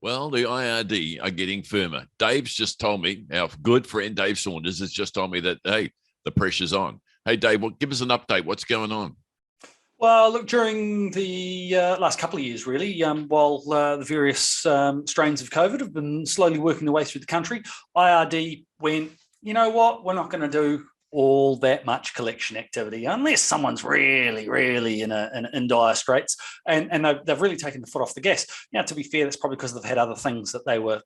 Well, the IRD are getting firmer. Dave's just told me, our good friend Dave Saunders has just told me that, hey, the pressure's on. Hey, Dave, give us an update. What's going on? Well, look, during the last couple of years, really, while the various strains of COVID have been slowly working their way through the country, IRD went, you know what, we're not going to do all that much collection activity unless someone's really, really in dire straits. And they've really taken the foot off the gas. Now, to be fair, that's probably because they've had other things that they were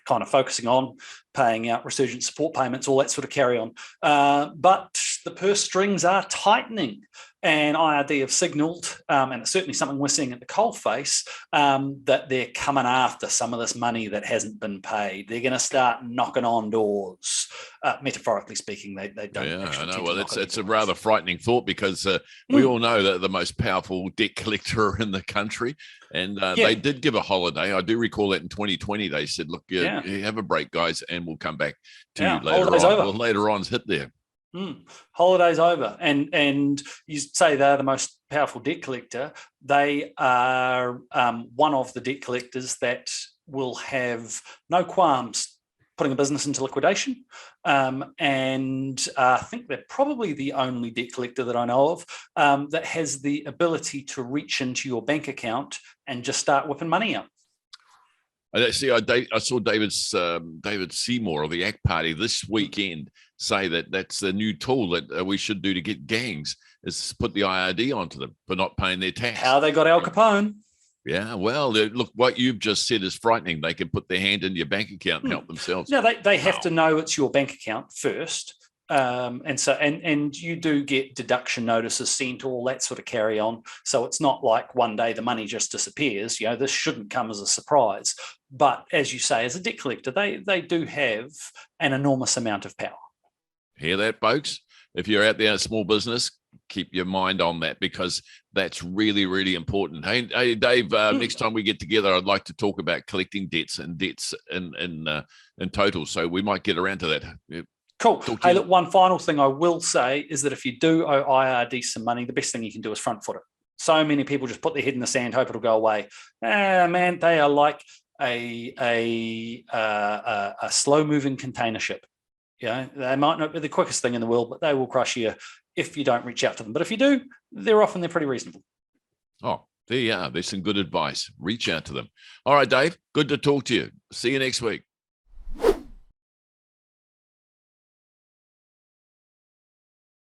kind of focusing on, paying out resurgent support payments, all that sort of carry on. But the purse strings are tightening. And IRD have signalled, and it's certainly something we're seeing at the coalface, that they're coming after some of this money that hasn't been paid. They're going to start knocking on doors. Metaphorically speaking, they don't. Yeah, I know. Well, it's a rather frightening thought because we all know that the most powerful debt collector in the country, and they did give a holiday. I do recall that in 2020 they said, "Look, you have a break, guys, and we'll come back to you later on." Well, later on's hit there. Holidays over, and you say they're the most powerful debt collector. They are one of the debt collectors that will have no qualms putting a business into liquidation, and I think they're probably the only debt collector that I know of that has the ability to reach into your bank account and just start whipping money out. I saw David Seymour of the ACT Party this weekend say that that's the new tool that we should do to get gangs is put the IRD onto them for not paying their tax. How they got Al Capone. Yeah, well, look, what you've just said is frightening. They can put their hand in your bank account and help themselves. No, they have to know it's your bank account first. And you do get deduction notices sent, all that sort of carry on. So it's not like one day the money just disappears. You know, this shouldn't come as a surprise. But as you say, as a debt collector, they do have an enormous amount of power. Hear that, folks? If you're out there in a small business, keep your mind on that because that's really, really important. Hey, Dave, next time we get together, I'd like to talk about collecting debts and debts in total. So we might get around to that. Yeah. Cool. Hey, look, one final thing I will say is that if you do owe IRD some money, the best thing you can do is front foot it. So many people just put their head in the sand, hope it'll go away. Man, they are like a slow-moving container ship. You know, they might not be the quickest thing in the world, but they will crush you if you don't reach out to them. But if you do, they're pretty reasonable. Oh, there you are. There's some good advice. Reach out to them. All right, Dave, good to talk to you. See you next week.